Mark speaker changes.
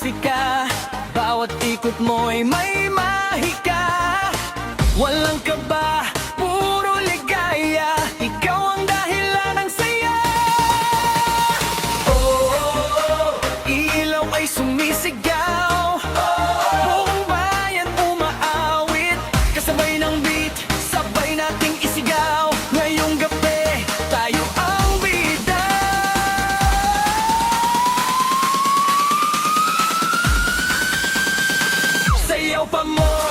Speaker 1: musika, bawat ikot mo'y may mahika. Walang kaba, puro ligaya, ikaw ang dahilan ng saya. Oh, ilaw ay sumisigaw, buong bayan umaawit, kasabay ng beat, sabay nating isigaw. Ngayong gabi, tayo ang bida. Sayaw pa mo.